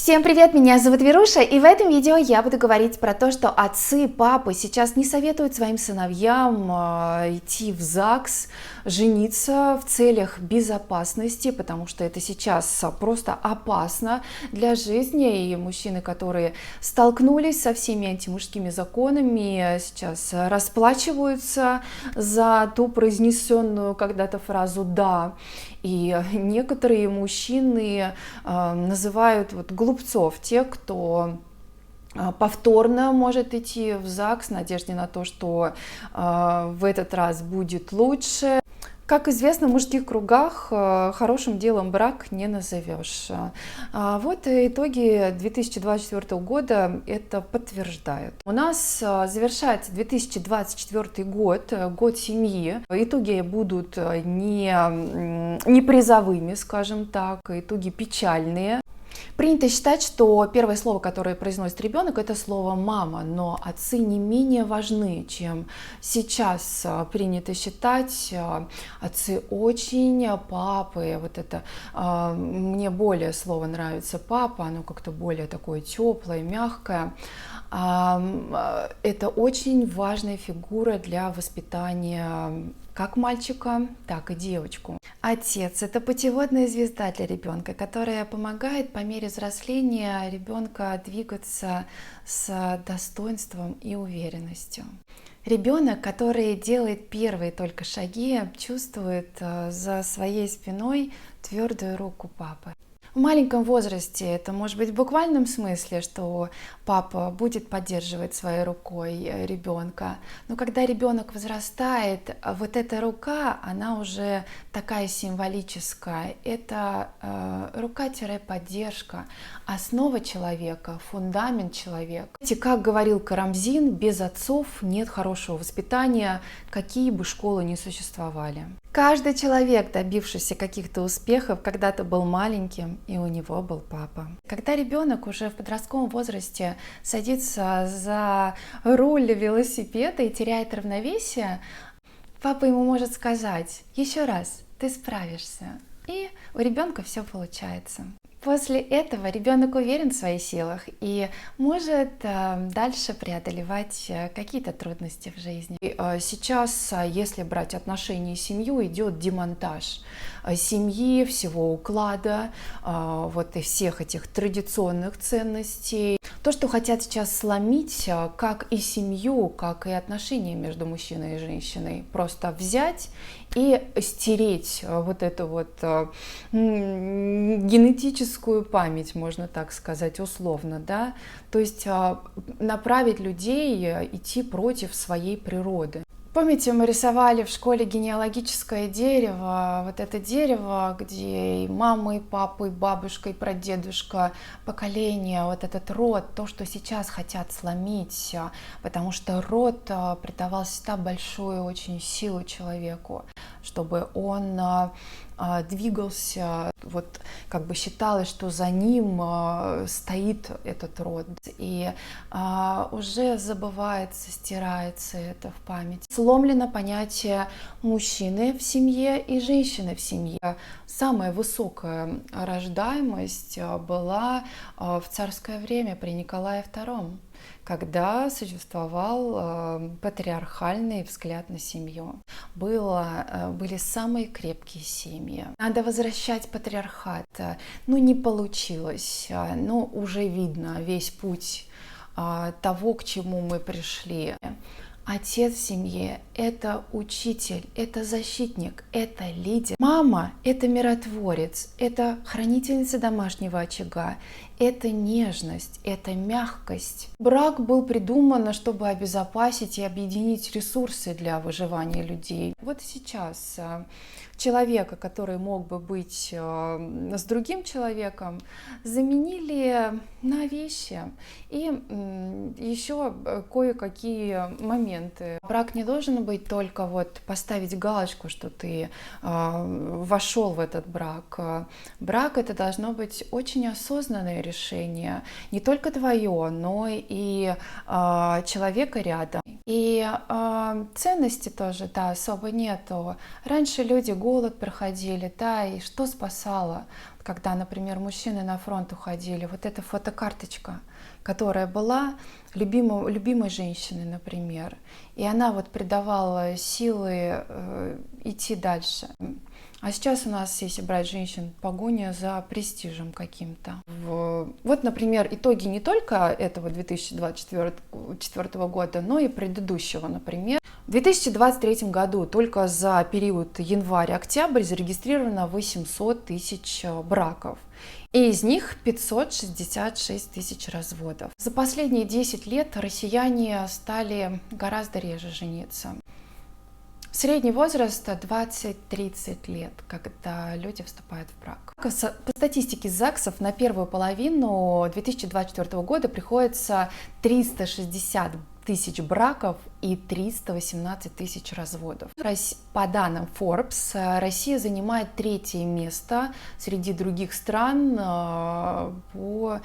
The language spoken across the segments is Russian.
Всем привет, меня зовут Веруша, и в этом видео я буду говорить про то, что отцы, папы сейчас не советуют своим сыновьям идти в ЗАГС, жениться в целях безопасности, потому что это сейчас просто опасно для жизни, и мужчины, которые столкнулись со всеми антимужскими законами, сейчас расплачиваются за ту произнесенную когда-то фразу «да». И некоторые мужчины называют глупцов тех, кто повторно может идти в ЗАГС в надежде на то, что в этот раз будет лучше. Как известно, в мужских кругах хорошим делом брак не назовешь. Вот итоги 2024 года это подтверждают. У нас завершается 2024 год, год семьи. Итоги будут не призовыми, скажем так, итоги печальные. Принято считать, что первое слово, которое произносит ребенок, это слово «мама», но отцы не менее важны, чем сейчас принято считать. Отцы очень папы, вот это мне более слово нравится «папа», оно как-то более такое теплое, мягкое. Это очень важная фигура для воспитания как мальчика, так и девочку. Отец – это путеводная звезда для ребенка, которая помогает по мере взросления ребенка двигаться с достоинством и уверенностью. Ребенок, который делает первые только шаги, чувствует за своей спиной твердую руку папы. В маленьком возрасте это может быть в буквальном смысле, что папа будет поддерживать своей рукой ребенка. Но когда ребенок возрастает, вот эта рука, она уже такая символическая. Это рука-поддержка, основа человека, фундамент человека. Как говорил Карамзин, без отцов нет хорошего воспитания, какие бы школы ни существовали. Каждый человек, добившийся каких-то успехов, когда-то был маленьким, и у него был папа. Когда ребенок уже в подростковом возрасте садится за руль велосипеда и теряет равновесие, папа ему может сказать: еще раз, ты справишься. И у ребенка все получается. После этого ребенок уверен в своих силах и может дальше преодолевать какие-то трудности в жизни. И сейчас, если брать отношения и семью, идет демонтаж семьи, всего уклада, вот и всех этих традиционных ценностей. То, что хотят сейчас сломить, как и семью, как и отношения между мужчиной и женщиной, просто взять и стереть вот эту вот генетическую память, можно так сказать, условно, да, то есть направить людей идти против своей природы. Помните, мы рисовали в школе генеалогическое дерево, вот это дерево, где и мама, и папа, и бабушка, и прадедушка, поколение, вот этот род, то, что сейчас хотят сломить, потому что род придавал всегда большую очень силу человеку, чтобы он двигался, вот как бы считалось, что за ним стоит этот род, и уже забывается, стирается это в память. Сломлено понятие мужчины в семье и женщины в семье. Самая высокая рождаемость была в царское время при Николае II, когда существовал патриархальный взгляд на семью. Были самые крепкие семьи. Надо возвращать патриархат. Не получилось. Уже видно весь путь того, к чему мы пришли. Отец в семье – это учитель, это защитник, это лидер. Мама – это миротворец, это хранительница домашнего очага, это нежность, это мягкость. Брак был придуман, чтобы обезопасить и объединить ресурсы для выживания людей. Вот сейчас человека, который мог бы быть с другим человеком, заменили на вещи и еще кое-какие моменты. Брак не должен быть только поставить галочку, что ты вошел в этот брак. Брак — это должно быть очень осознанное решение, не только твое, но и человека рядом. И ценности тоже, особо нету. Раньше люди голод проходили, и что спасало? когда, например, мужчины на фронт уходили, вот эта фотокарточка, которая была любимой женщиной, например, и она вот придавала силы идти дальше. А сейчас у нас, если брать женщин, погоня за престижем каким-то. Вот, например, итоги не только этого 2024 года, но и предыдущего, например. В 2023 году только за период январь-октябрь зарегистрировано 800 тысяч браков. И из них 566 тысяч разводов. За последние 10 лет россияне стали гораздо реже жениться. Средний возраст 20-30 лет, когда люди вступают в брак. По статистике ЗАГСов на первую половину 2024 года приходится 360 тысяч браков и 318 тысяч разводов. По данным Forbes, Россия занимает 3-е место среди других стран по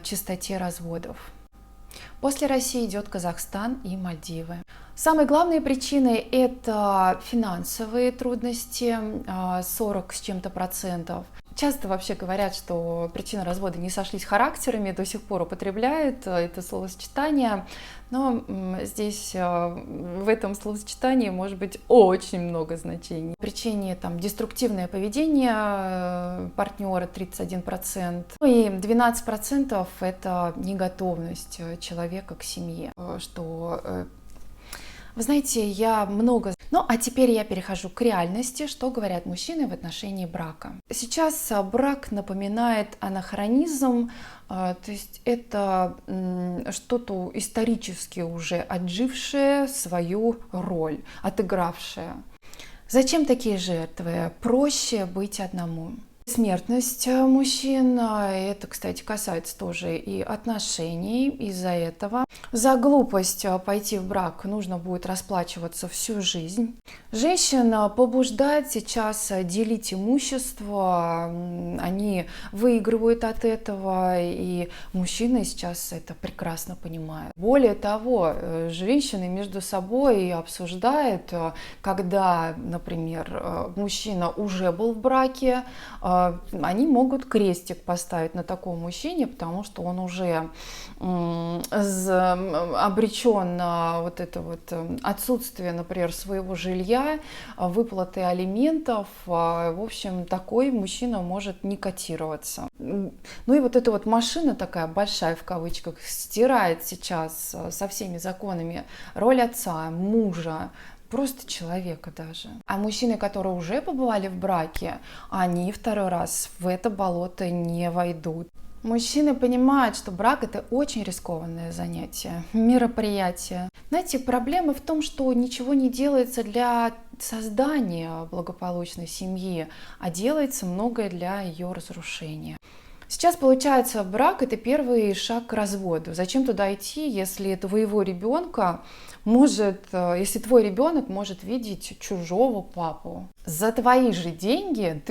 частоте разводов. После России идет Казахстан и Мальдивы. Самые главные причины – это финансовые трудности, 40 с чем-то процентов. Часто вообще говорят, что причины развода не сошлись характерами, до сих пор употребляют это словосочетание, но здесь в этом словосочетании может быть очень много значений. Причине там деструктивное поведение партнера 31%, ну и 12% это неготовность человека к семье, что... Вы знаете, я много... Ну, а теперь я перехожу к реальности, что говорят мужчины в отношении брака. Сейчас брак напоминает анахронизм, то есть это что-то исторически уже отжившее свою роль, отыгравшее. Зачем такие жертвы? Проще быть одному. Смертность мужчин, это, кстати, касается тоже и отношений из-за этого. За глупость пойти в брак нужно будет расплачиваться всю жизнь. Женщин побуждает сейчас делить имущество, они выигрывают от этого, и мужчины сейчас это прекрасно понимают. Более того, женщины между собой обсуждают, когда, например, мужчина уже был в браке, они могут крестик поставить на таком мужчине, потому что он уже обречен на вот это вот отсутствие, например, своего жилья, выплаты алиментов. В общем, такой мужчина может не котироваться. Ну и вот эта вот машина такая большая в кавычках стирает сейчас со всеми законами роль отца, мужа, просто человека даже. А мужчины, которые уже побывали в браке, они второй раз в это болото не войдут. Мужчины понимают, что брак – это очень рискованное занятие, мероприятие. Знаете, проблема в том, что ничего не делается для создания благополучной семьи, а делается многое для ее разрушения. Сейчас, получается, брак – это первый шаг к разводу. Зачем туда идти, если твоего ребенка если твой ребенок может видеть чужого папу? За твои же деньги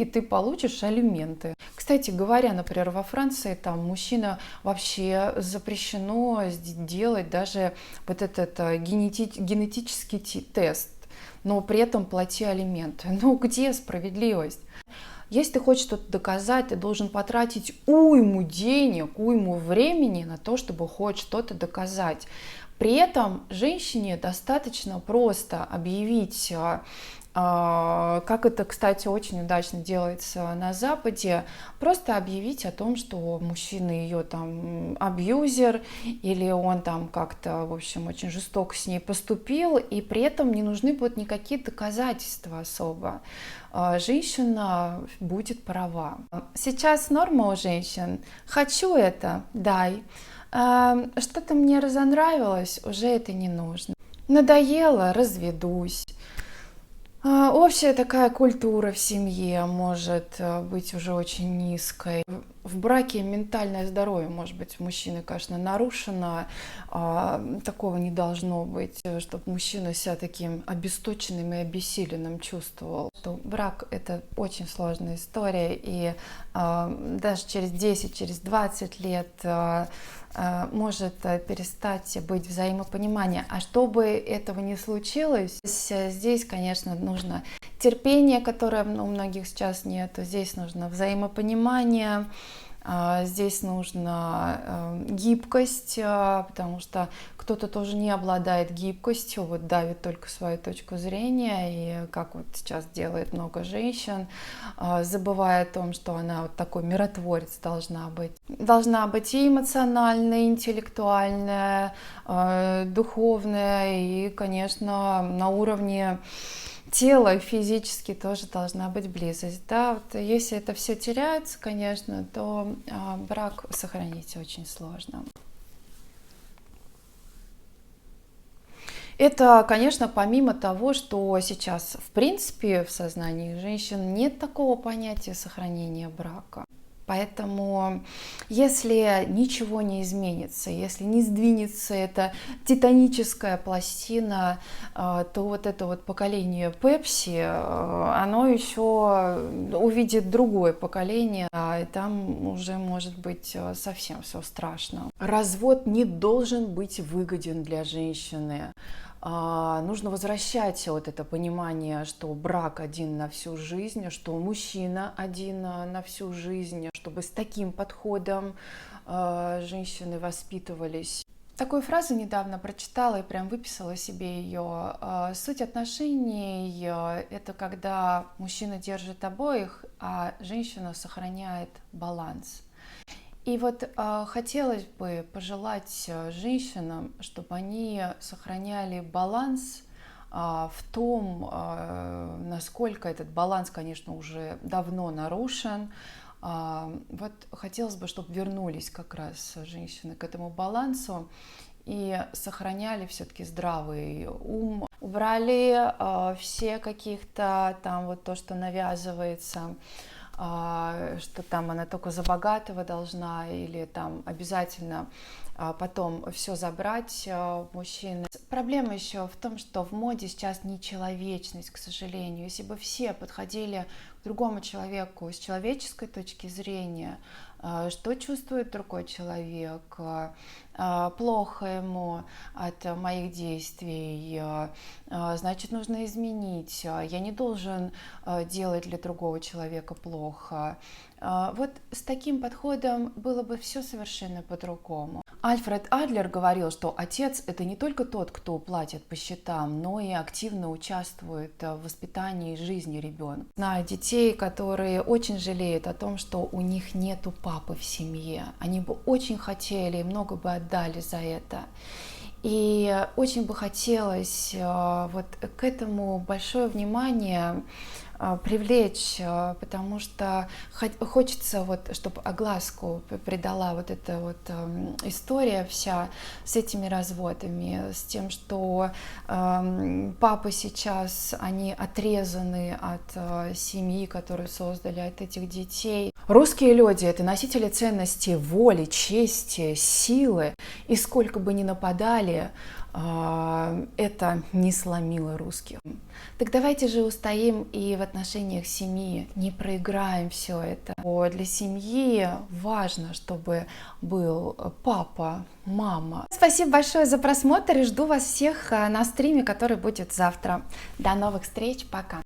ты получишь алименты. Кстати говоря, например, во Франции там мужчина вообще запрещено делать даже вот этот генетический тест, но при этом плати алименты. Ну где справедливость? Если ты хочешь что-то доказать, ты должен потратить уйму денег, уйму времени на то, чтобы хоть что-то доказать. При этом женщине достаточно просто объявить, как это, кстати, очень удачно делается на Западе, просто объявить о том, что мужчина ее там абьюзер, или он там как-то, в общем, очень жестоко с ней поступил, и при этом не нужны будут никакие доказательства особо. Женщина будет права. Сейчас норма у женщин: хочу это, дай. Что-то мне разонравилось, уже это не нужно. Надоело, разведусь. Общая такая культура в семье может быть уже очень низкой. В браке ментальное здоровье может быть у мужчины, конечно, нарушено. Такого не должно быть, чтобы мужчина себя таким обесточенным и обессиленным чувствовал. Что брак – это очень сложная история, и даже через 10, через 20 лет может перестать быть взаимопонимание. А чтобы этого не случилось, здесь, конечно, нужно терпение, которое у многих сейчас нет. Здесь нужно взаимопонимание, здесь нужна гибкость, потому что кто-то тоже не обладает гибкостью, вот давит только свою точку зрения, и как вот сейчас делает много женщин, забывая о том, что она вот такой миротворец должна быть. Должна быть и эмоциональная, и интеллектуальная, духовная, и, конечно, на уровне тело физически тоже должна быть близость. Да? Вот если это все теряется, конечно, то брак сохранить очень сложно. Это, конечно, помимо того, что сейчас, в принципе, в сознании женщин нет такого понятия сохранения брака. Поэтому, если ничего не изменится, если не сдвинется эта титаническая пластина, то вот это вот поколение Пепси, оно еще увидит другое поколение, и там уже может быть совсем все страшно. Развод не должен быть выгоден для женщины. Нужно возвращать вот это понимание, что брак один на всю жизнь, что мужчина один на всю жизнь, чтобы с таким подходом женщины воспитывались. Такую фразу недавно прочитала и прям выписала себе ее. Суть отношений – это когда мужчина держит обоих, а женщина сохраняет баланс. И вот хотелось бы пожелать женщинам, чтобы они сохраняли баланс в том, насколько этот баланс, конечно, уже давно нарушен. Вот хотелось бы, чтобы вернулись как раз женщины к этому балансу и сохраняли все-таки здравый ум, убрали все каких-то там вот то, что навязывается, что там она только за богатого должна, или там обязательно потом все забрать мужчины. Проблема еще в том, что в моде сейчас нечеловечность, к сожалению. Если бы все подходили к другому человеку с человеческой точки зрения, что чувствует другой человек, плохо ему от моих действий, значит, нужно изменить. Я не должен делать для другого человека плохо. Вот с таким подходом было бы все совершенно по-другому. Альфред Адлер говорил, что отец – это не только тот, кто платит по счетам, но и активно участвует в воспитании и жизни ребенка. Знаю детей, которые очень жалеют о том, что у них нету папы в семье. Они бы очень хотели и много бы отдали за это. И очень бы хотелось вот к этому большое внимание привлечь, потому что хочется, вот, чтобы огласку придала вот эта вот история вся с этими разводами, с тем, что папы сейчас, они отрезаны от семьи, которую создали, от этих детей. Русские люди – это носители ценности воли, чести, силы, и сколько бы ни нападали, это не сломило русских. Так давайте же устоим и в отношениях семьи, не проиграем все это. Для семьи важно, чтобы был папа, мама. Спасибо большое за просмотр и жду вас всех на стриме, который будет завтра. До новых встреч, пока!